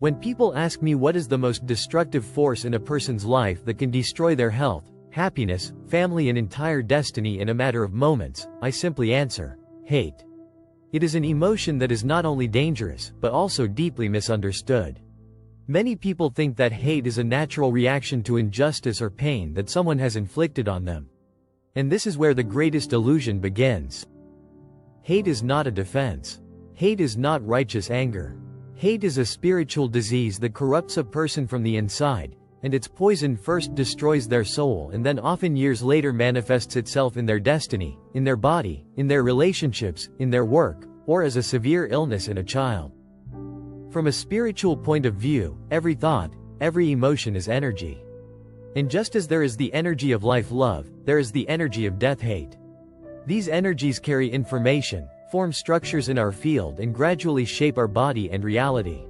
When people ask me what is the most destructive force in a person's life that can destroy their health, happiness, family and entire destiny in a matter of moments, I simply answer, hate. It is an emotion that is not only dangerous, but also deeply misunderstood. Many people think that hate is a natural reaction to injustice or pain that someone has inflicted on them. And this is where the greatest illusion begins. Hate is not a defense. Hate is not righteous anger. Hate is a spiritual disease that corrupts a person from the inside, and its poison first destroys their soul and then often years later manifests itself in their destiny, in their body, in their relationships, in their work, or as a severe illness in a child. From a spiritual point of view, every thought, every emotion is energy. And just as there is the energy of life love, there is the energy of death hate. These energies carry information, form structures in our field and gradually shape our body and reality.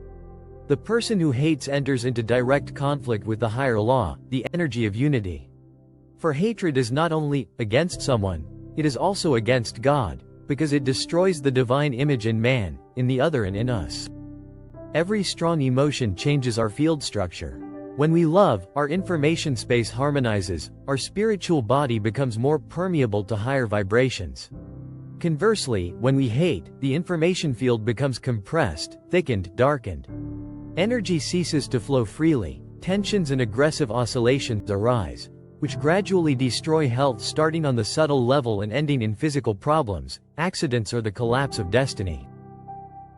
The person who hates enters into direct conflict with the higher law, the energy of unity. For hatred is not only against someone, it is also against God, because it destroys the divine image in man, in the other and in us. Every strong emotion changes our field structure. When we love, our information space harmonizes, our spiritual body becomes more permeable to higher vibrations. Conversely, when we hate, the information field becomes compressed, thickened, darkened. Energy ceases to flow freely, tensions and aggressive oscillations arise, which gradually destroy health starting on the subtle level and ending in physical problems, accidents or the collapse of destiny.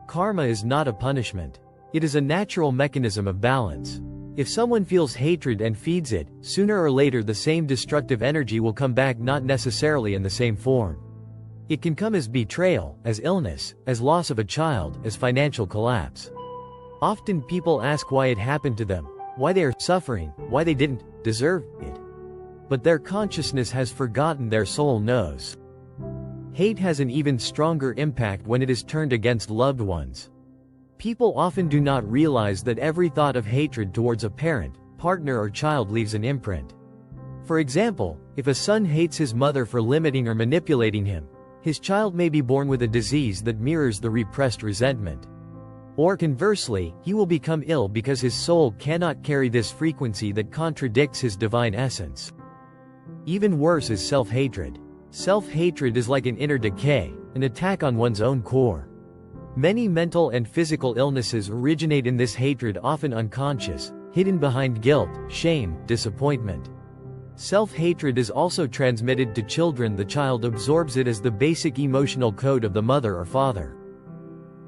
Karma is not a punishment. It is a natural mechanism of balance. If someone feels hatred and feeds it, sooner or later the same destructive energy will come back, not necessarily in the same form. It can come as betrayal, as illness, as loss of a child, as financial collapse. Often people ask why it happened to them, why they are suffering, why they didn't deserve it. But their consciousness has forgotten, their soul knows. Hate has an even stronger impact when it is turned against loved ones. People often do not realize that every thought of hatred towards a parent, partner or child leaves an imprint. For example, if a son hates his mother for limiting or manipulating him, his child may be born with a disease that mirrors the repressed resentment. Or conversely, he will become ill because his soul cannot carry this frequency that contradicts his divine essence. Even worse is self-hatred. Self-hatred is like an inner decay, an attack on one's own core. Many mental and physical illnesses originate in this hatred, often unconscious, hidden behind guilt, shame, disappointment. Self-hatred is also transmitted to children. The child absorbs it as the basic emotional code of the mother or father.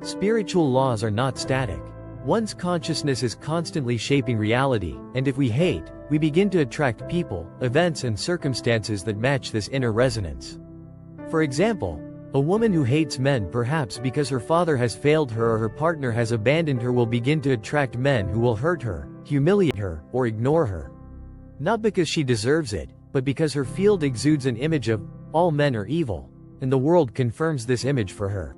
Spiritual laws are not static. One's consciousness is constantly shaping reality, and if we hate, we begin to attract people, events and circumstances that match this inner resonance. For example, a woman who hates men perhaps because her father has failed her or her partner has abandoned her will begin to attract men who will hurt her, humiliate her, or ignore her. Not because she deserves it, but because her field exudes an image of, all men are evil, and the world confirms this image for her.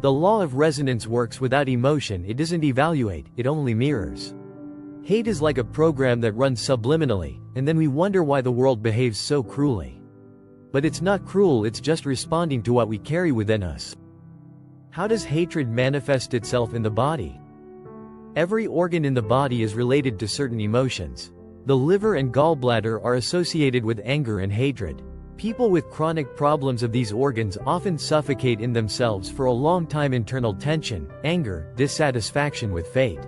The law of resonance works without emotion. It doesn't evaluate, it only mirrors. Hate is like a program that runs subliminally, and then we wonder why the world behaves so cruelly. But it's not cruel, it's just responding to what we carry within us. How does hatred manifest itself in the body? Every organ in the body is related to certain emotions. The liver and gallbladder are associated with anger and hatred. People with chronic problems of these organs often suffocate in themselves for a long time. Internal tension, anger, dissatisfaction with fate.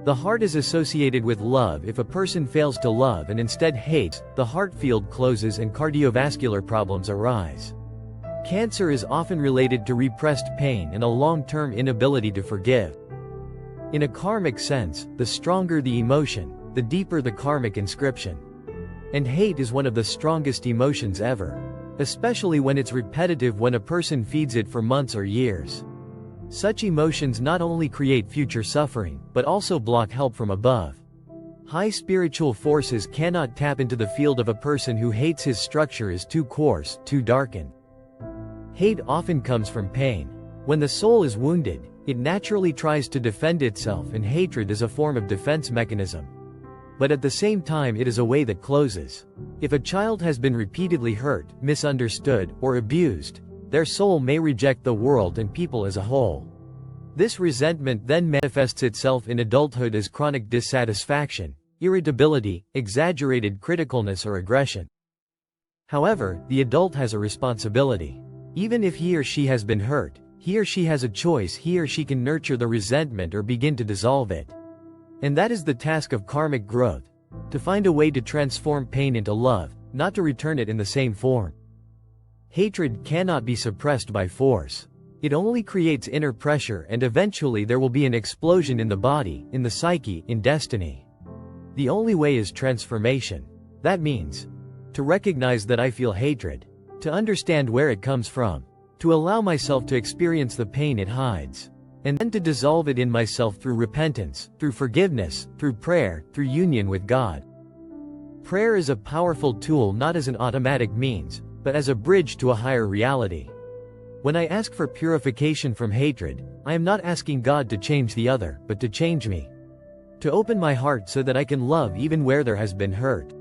The heart is associated with love. If a person fails to love and instead hates, the heart field closes and cardiovascular problems arise. Cancer is often related to repressed pain and a long-term inability to forgive. In a karmic sense, the stronger the emotion, the deeper the karmic inscription. And hate is one of the strongest emotions ever. Especially when it's repetitive, when a person feeds it for months or years. Such emotions not only create future suffering, but also block help from above. High spiritual forces cannot tap into the field of a person who hates. His structure is too coarse, too darkened. Hate often comes from pain. When the soul is wounded, it naturally tries to defend itself, and hatred is a form of defense mechanism. But at the same time it is a way that closes. If a child has been repeatedly hurt, misunderstood, or abused, their soul may reject the world and people as a whole. This resentment then manifests itself in adulthood as chronic dissatisfaction, irritability, exaggerated criticalness or aggression. However, the adult has a responsibility. Even if he or she has been hurt, he or she has a choice. He or she can nurture the resentment or begin to dissolve it. And that is the task of karmic growth, to find a way to transform pain into love, not to return it in the same form. Hatred cannot be suppressed by force. It only creates inner pressure, and eventually there will be an explosion in the body, in the psyche, in destiny. The only way is transformation. That means to recognize that I feel hatred, to understand where it comes from, to allow myself to experience the pain it hides, and then to dissolve it in myself through repentance, through forgiveness, through prayer, through union with God. Prayer is a powerful tool, not as an automatic means, but as a bridge to a higher reality. When I ask for purification from hatred, I am not asking God to change the other, but to change me. To open my heart so that I can love even where there has been hurt.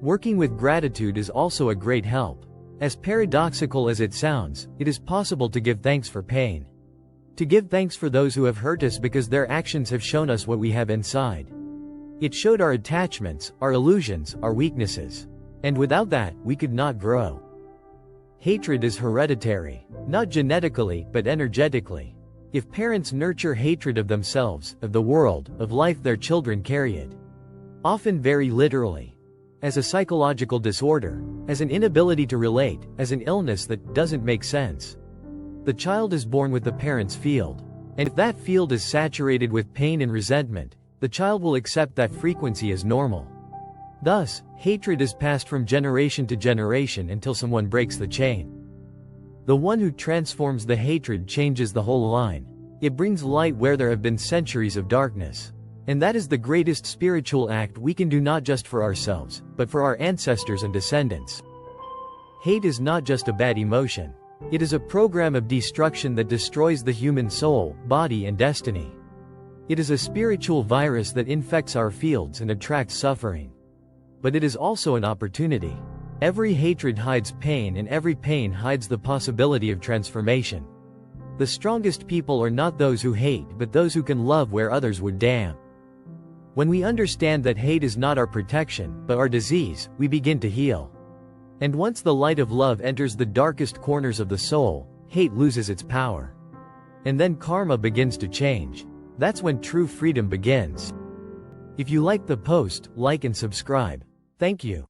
Working with gratitude is also a great help. As paradoxical as it sounds, it is possible to give thanks for pain. To give thanks for those who have hurt us because their actions have shown us what we have inside. It showed our attachments, our illusions, our weaknesses. And without that, we could not grow. Hatred is hereditary, not genetically, but energetically. If parents nurture hatred of themselves, of the world, of life, their children carry it. Often very literally. As a psychological disorder, as an inability to relate, as an illness that doesn't make sense. The child is born with the parent's field. And if that field is saturated with pain and resentment, the child will accept that frequency as normal. Thus, hatred is passed from generation to generation until someone breaks the chain. The one who transforms the hatred changes the whole line. It brings light where there have been centuries of darkness. And that is the greatest spiritual act we can do, not just for ourselves, but for our ancestors and descendants. Hate is not just a bad emotion. It is a program of destruction that destroys the human soul, body, and destiny. It is a spiritual virus that infects our fields and attracts suffering. But it is also an opportunity. Every hatred hides pain, and every pain hides the possibility of transformation. The strongest people are not those who hate, but those who can love where others would damn. When we understand that hate is not our protection, but our disease, we begin to heal. And once the light of love enters the darkest corners of the soul, hate loses its power. And then karma begins to change. That's when true freedom begins. If you like the post, like and subscribe. Thank you.